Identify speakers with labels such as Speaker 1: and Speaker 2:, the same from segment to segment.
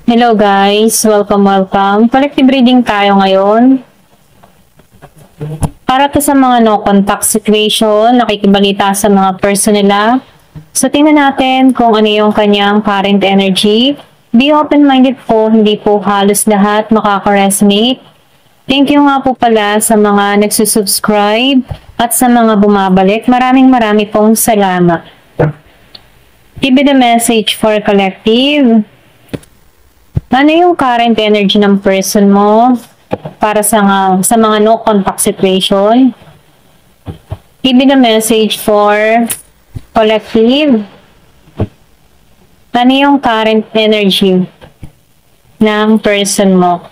Speaker 1: Hello guys, welcome. Collective reading tayo ngayon. Para to sa mga no contact situation, nakikibalita sa mga person nila. So tingnan natin kung ano yung kanyang current energy. Be open-minded po, hindi po halos lahat makaka-resonate. Thank you nga po pala sa mga nagsusubscribe at sa mga bumabalik. Maraming pong salamat. Give me the message for collective. Ano yung current energy ng person mo para sa mga no contact situation? Give me the message for collective. Ano yung current energy ng person mo?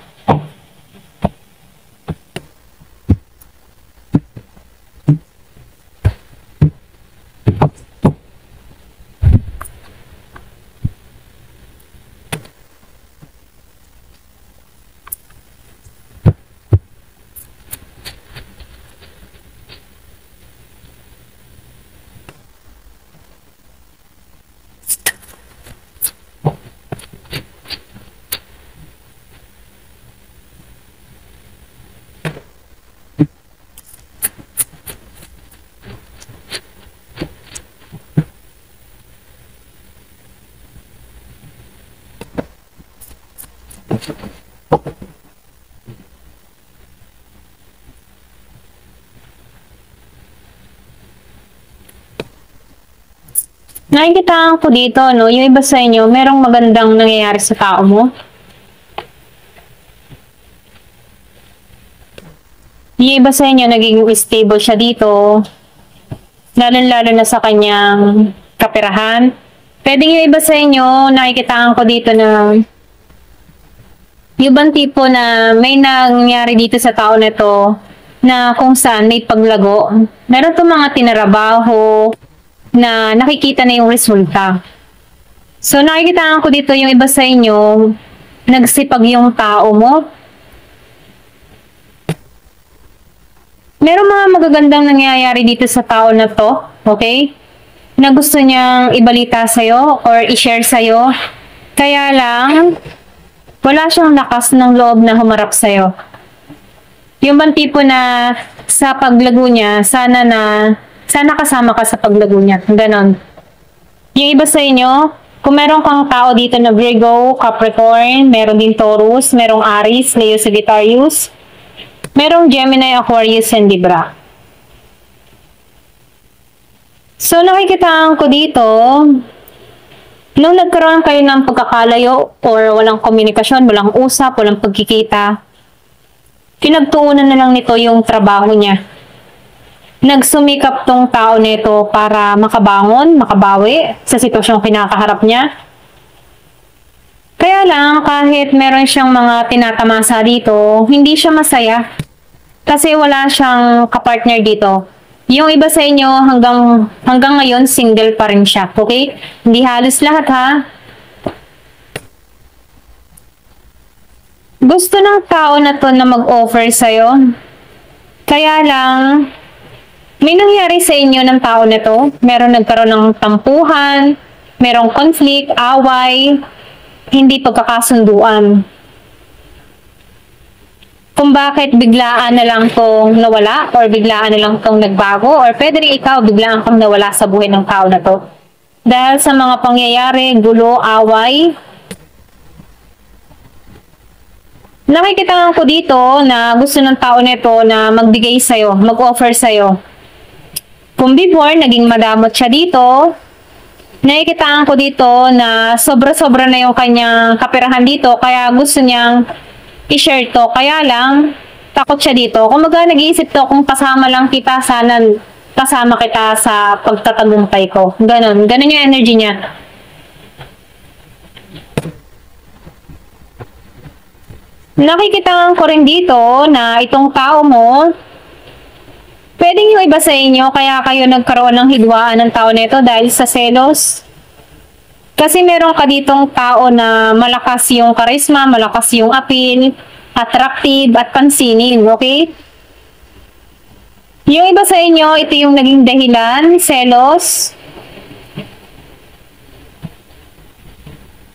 Speaker 1: Nakikita ko dito, no, yung iba sa inyo, merong magandang nangyayari sa tao mo. Yung iba sa inyo, naging stable siya dito, lalo-lalo na sa kanyang kaperahan. Pwedeng yung iba sa inyo, nakikita ko dito na yung ibang tipo na may nangyari dito sa tao na to na kung saan may paglago. Meron itong mga tinarabaho na nakikita na yung resulta. So nakikita ko dito yung iba sa inyo, nagsipag yung tao mo. Meron mga magagandang nangyayari dito sa tao na to, okay? Na gusto niyang ibalita sa'yo or i-share sa'yo. Kaya lang, wala siyang lakas ng loob na humarap sa'yo. Yung bang tipo na sa paglago niya, sana kasama ka sa paglago niya. Ganon. Yung iba sa inyo, kung meron kang tao dito na Virgo, Capricorn, meron din Taurus, merong Aries, Leo, Sagittarius, merong Gemini, Aquarius, and Libra. So, nakikita ko dito, nung nagkaroon kayo ng pagkakalayo or walang komunikasyon, walang usap, walang pagkikita, pinagtuunan na lang nito yung trabaho niya. Nagsumikap tong tao nito para makabangon, makabawi sa sitwasyong kinakaharap niya. Kaya lang, kahit meron siyang mga tinatamasa dito, hindi siya masaya. Kasi wala siyang kapartner dito. Yung iba sa inyo, hanggang ngayon, single pa rin siya. Okay? Hindi halos lahat, ha? Gusto ng tao na to na mag-offer sa'yo. Kaya lang, may nangyari sa inyo ng tao na to. Meron nagkaroon ng tampuhan, merong conflict, away, hindi pagkakasunduan. Kung bakit biglaan na lang tong nawala or biglaan na lang tong nagbago or pwede rin ikaw biglaan kang nawala sa buhay ng tao na to. Dahil sa mga pangyayari, gulo, away. Nakikita ko dito na gusto ng tao nito na magbigay sa'yo, mag-offer sa'yo. Kung before, naging madamot siya dito, nakikitaan ko dito na sobra-sobra na yung kanyang kaperahan dito, kaya gusto niyang i-share to. Kaya lang, takot siya dito. Kung nag-iisip to, kung kasama lang kita, sana kasama kita sa pagtatagumpay ko. Ganon. Ganon yung energy niya. Nakikitaan ko rin dito na itong tao mo, pwedeng yung iba sa inyo, kaya kayo nagkaroon ng hidwaan ng tao nito dahil sa selos. Kasi meron ka ditong tao na malakas yung karisma, malakas yung appeal, attractive at pansinin, okay? Yung iba sa inyo, ito yung naging dahilan, selos.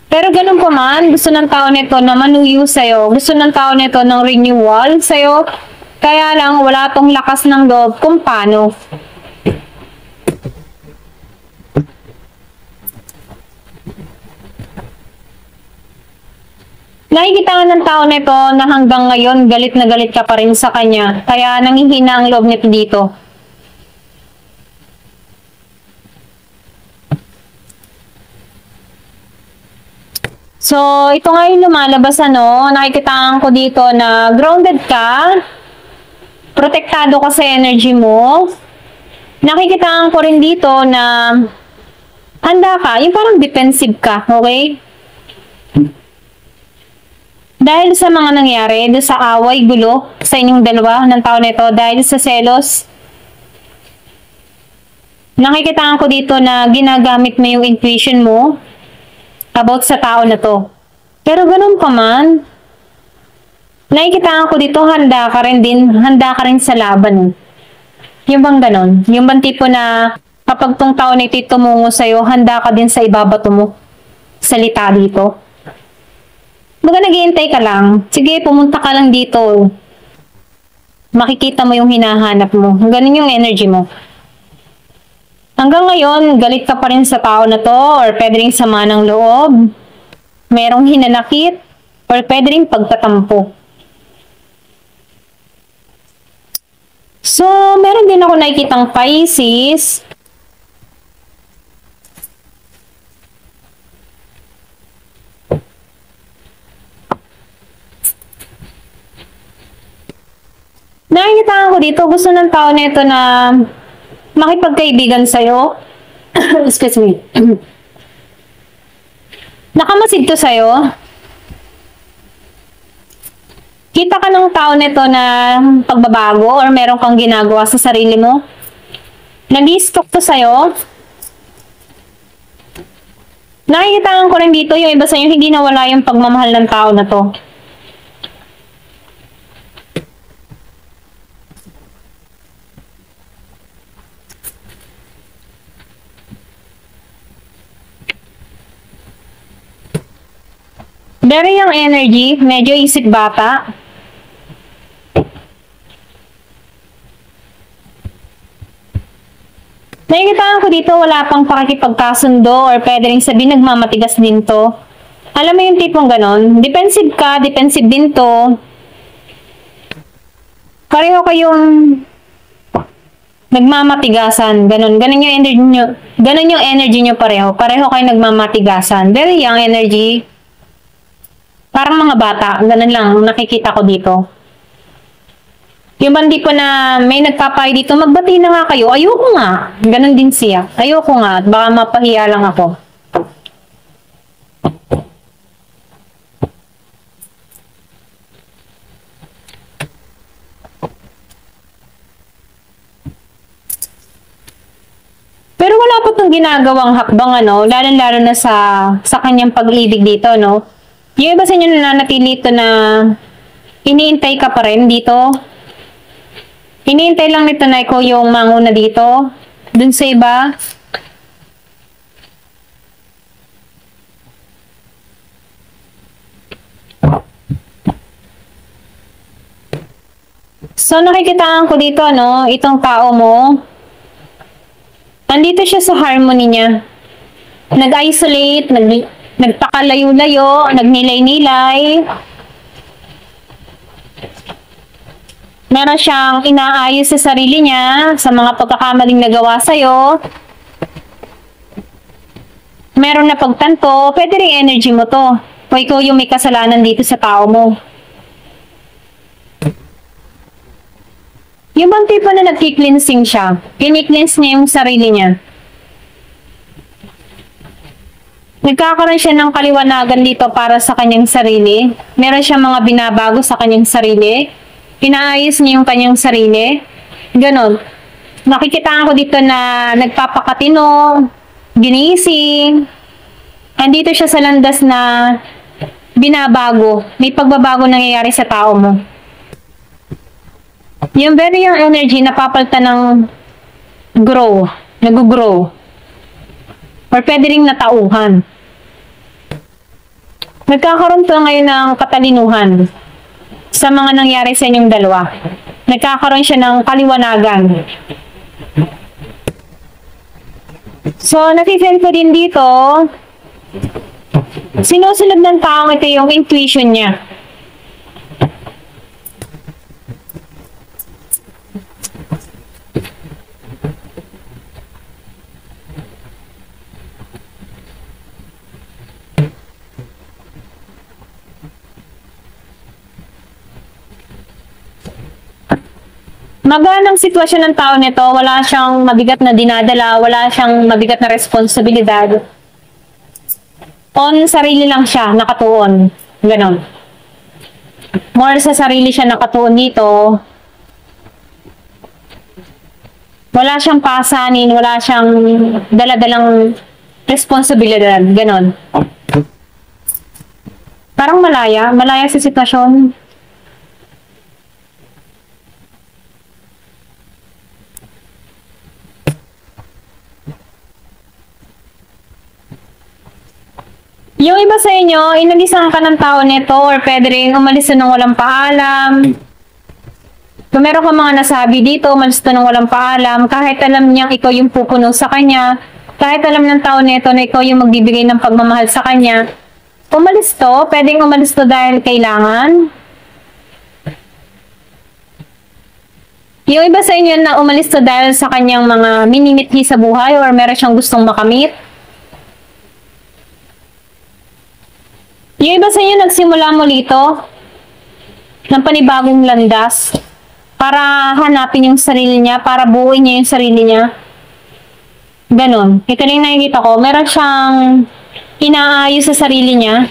Speaker 1: Pero ganun pa man, gusto ng tao nito na manuyo sa'yo. Gusto ng tao nito ng renewal sa'yo. Kaya lang, wala tong lakas ng loob kung paano. Nakikita nga ng tao nito na hanggang ngayon, galit na galit ka pa rin sa kanya. Kaya nanghihina ang loob nito dito. So, ito nga yung lumalabas, ano, nakikita ko dito na grounded ka, protektado ka sa energy mo. Nakikita ko rin dito na handa ka, yung parang defensive ka, okay? Dahil sa mga nangyari, doon sa away, gulo, sa inyong dalawa ng tao nito, dahil sa selos, nakikita ko dito na ginagamit mo yung intuition mo about sa tao na to. Pero ganun pa man, nakikita ko dito, handa ka rin sa laban. Yung bang ganun? Yung bang tipo na kapag tong tao na ito tumungo sa'yo, handa ka din sa ibabato mo. Salita dito. Baga naghihintay ka lang. Sige, pumunta ka lang dito. Makikita mo yung hinahanap mo. Ganun yung energy mo. Hanggang ngayon, galit ka pa rin sa tao na to, or pwede rin sama ng loob, merong hinanakit, or pwede rin pagtatampo. So, meron din ako nakikitang Pisces. Nakikita ko dito, gusto ng tao nito na makipagkaibigan sa'yo. Excuse me. Nakamasid to sa'yo. Kita ka ng tao nito na pagbabago or meron kang ginagawa sa sarili mo. Nag-i-stalk to sa'yo. Nakikita ko rin dito yung iba sa'yo, hindi nawala yung pagmamahal ng tao na to. Very young energy, medyo isip bata. Nakikita ko dito, wala pang pakikipagkasundo or pwede rin sabihin nagmamatigas din to. Alam mo yung tipong ganon? Defensive ka, defensive din to. Pareho kayong nagmamatigasan, ganon. Ganon yung energy nyo. Ganon yung energy nyo pareho. Pareho kayo nagmamatigasan. Very young energy. Parang mga bata, ganun lang, nakikita ko dito. Yung bandi po na may nagpapayo dito, magbati na nga kayo. Ayoko nga. Ganun din siya. Ayoko nga. Baka mapahiya lang ako. Pero wala po itong ginagawang hakbang, ano, lalo-lalo na sa kanyang pag-ibig dito, no? Yung iba sa inyo nananatili ito na iniintay ka pa rin dito. Iniintay lang nito na ikaw yung manguna dito. Dun sa iba. So nakikitaan ko dito, no, itong tao mo. Andito siya sa harmony niya. Nag-isolate, nagpakalayo-layo, nagnilay-nilay. Meron siyang inaayos sa sarili niya sa mga pagkakamaling nagawa sa'yo. Meron na pagtanto, pwede rin energy mo to. O ikaw yung may kasalanan dito sa tao mo. Yung bang tipo na nagki-cleansing siya, kini-cleanse niya yung sarili niya. Nagkakaroon siya ng kaliwanagan dito para sa kanyang sarili. Meron siya mga binabago sa kanyang sarili. Inaayos niya yung kanyang sarili. Ganon. Nakikita ko dito na nagpapakatino, ginising. Andito siya sa landas na binabago. May pagbabago nangyayari sa tao mo. Yung very young energy napapalta ng grow. Nag-grow. Or pwede rin natauhan. Nagkakaroon to ngayon ng katalinuhan sa mga nangyari sa inyong dalawa. Nagkakaroon siya ng kaliwanagan. So, nafe-feel ko din dito, sinusunod ng taong ito yung intuition niya. Magaan ang sitwasyon ng tao nito, wala siyang mabigat na dinadala, wala siyang mabigat na responsibilidad. On sarili lang siya, nakatuon. Ganon. More sa sarili siya nakatuon dito. Wala siyang pasanin, wala siyang daladalang responsibilidad. Ganon. Parang malaya sa sitwasyon. Yung iba sa inyo, inalisan ka ng tao nito or pwede rin umalis na ng walang paalam. Kung meron ka mga nasabi dito, umalis na ng walang paalam, kahit alam niyang ikaw yung pupuno sa kanya, kahit alam ng tao nito na ikaw yung magbibigay ng pagmamahal sa kanya, umalis to, pwedeng umalis to dahil kailangan. Yung iba sa inyo na umalis to dahil sa kanyang mga minimithi sa buhay or meron siyang gustong makamit. Yung iba sa inyo nagsimula muli ito ng panibagong landas para hanapin yung sarili niya, para buuin niya yung sarili niya. Ganon. Ito rin nakikita ko. Meron siyang inaayos sa sarili niya.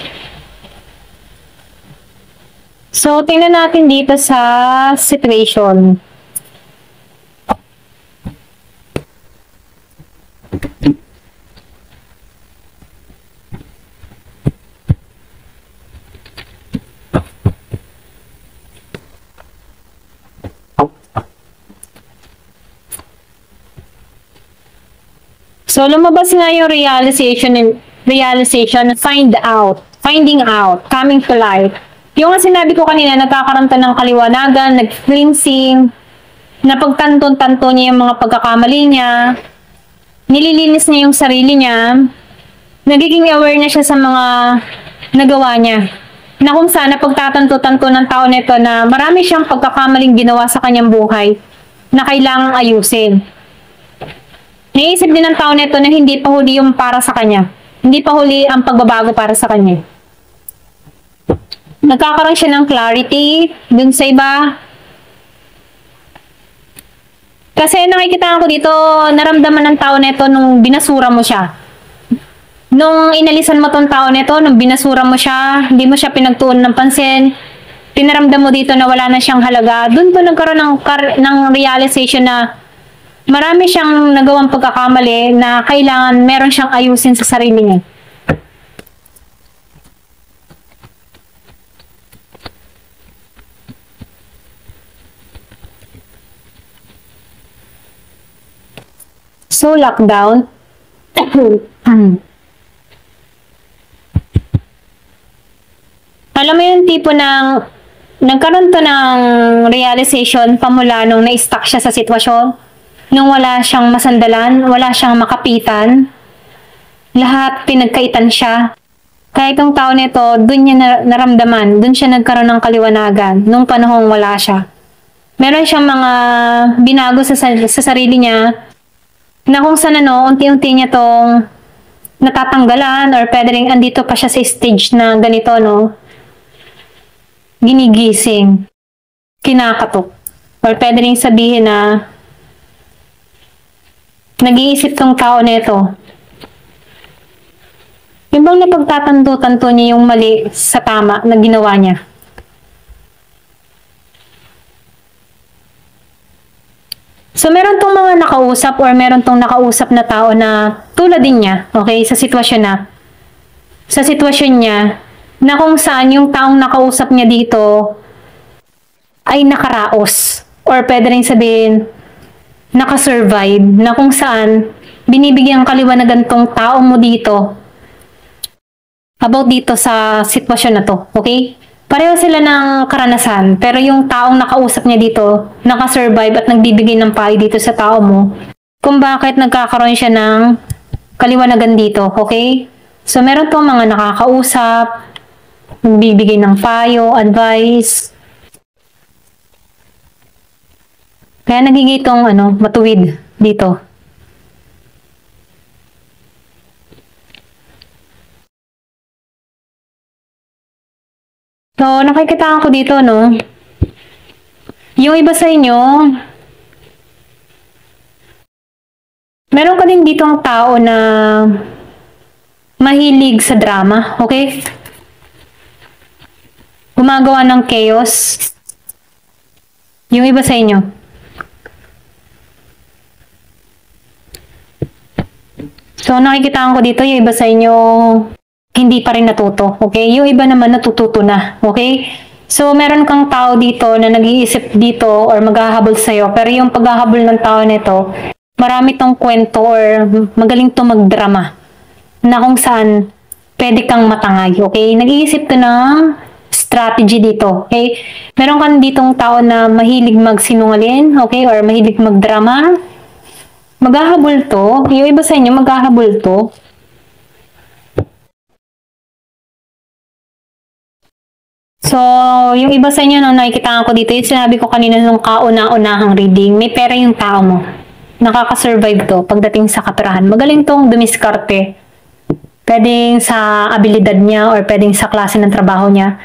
Speaker 1: So, tingnan natin dito sa situation. So, lumabas nga yung realization, finding out, coming to light. Yung nga sinabi ko kanina, nagkakaroon ng kaliwanagan, nag-cleansing, napagtanton-tanto niya yung mga pagkakamali niya, nililinis niya yung sarili niya, nagiging aware na siya sa mga nagawa niya. Na kung saan napagtatanto-tanto ng tao nito na marami siyang pagkakamaling ginawa sa kanyang buhay na kailangang ayusin. Naisip din ng tao nito na hindi pa huli yung para sa kanya. Hindi pa huli ang pagbabago para sa kanya. Nagkakaroon siya ng clarity dun sa iba. Kasi nakikita ko dito, naramdaman ng tao nito nung binasura mo siya. Nung inalisan mo tong tao nito, nung binasura mo siya, hindi mo siya pinagtuon ng pansin, pinaramdam mo dito na wala na siyang halaga, dun po nagkaroon ng realization na marami siyang nagawang pagkakamali na kailangan meron siyang ayusin sa sarili niya. So, lockdown. Alam mo yung tipo ng nagkaroon to ng realization pamula nung na-stuck siya sa sitwasyon. Nung wala siyang masandalan, wala siyang makapitan, lahat pinagkaitan siya. Kaya itong tao nito, dun niya naramdaman, dun siya nagkaroon ng kaliwanagan, nung panahong wala siya. Meron siyang mga binago sa sarili niya, na kung saan unti-unti niya tong natatanggalan, or pwede rin andito pa siya sa stage na ganito, ginigising, kinakatok, or pwede rin sabihin na nag-iisip tong tao nito. Yung bang napagtatanto-tanto niya yung mali sa tama na ginawa niya. So, meron tong mga nakausap or meron tong nakausap na tao na tulad din niya, okay, sa sitwasyon niya, na kung saan yung taong nakausap niya dito ay nakaraos. Or pwede rin sabihin, nakasurvive, na kung saan binibigyan kaliwanagan tong tao mo dito about dito sa sitwasyon na to, okay? Pareho sila ng karanasan, pero yung taong nakausap niya dito, nakasurvive at nagbibigay ng payo dito sa tao mo, kung bakit nagkakaroon siya ng kaliwanagan dito, okay? So, meron tong mga nakakausap, nagbibigay ng payo, advice. Kaya nagiging itong matuwid dito. So, nakikita ko dito, no? Yung iba sa inyo, meron ka din dito ang tao na mahilig sa drama, okay? Gumagawa ng chaos. Yung iba sa inyo. So, nakikita ko dito, yung iba sa inyo, hindi pa rin natuto, okay? Yung iba naman natututo na, okay? So, meron kang tao dito na nag-iisip dito or maghahabol sa'yo, pero yung paghahabol ng tao nito, marami tong kwento or magaling to magdrama na kung saan pwede kang matangay, okay? Nag-iisip ka ng strategy dito, okay? Meron kang ditong tao na mahilig magsinungaling, okay? Or mahilig magdrama. Maghahabol to. Yung iba sa inyo, maghahabol to. So, yung iba sa inyo, no, nakikita ko dito, yung sinabi ko kanina nung kauna-unahang reading, may pera yung tao mo. Nakaka-survive to pagdating sa kaperahan. Magaling tong dumiskarte. Pwedeng sa abilidad niya or pwedeng sa klase ng trabaho niya.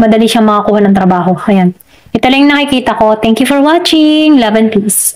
Speaker 1: Madali siyang makakuha ng trabaho. Ayan. Ito lang yung nakikita ko. Thank you for watching. Love and peace.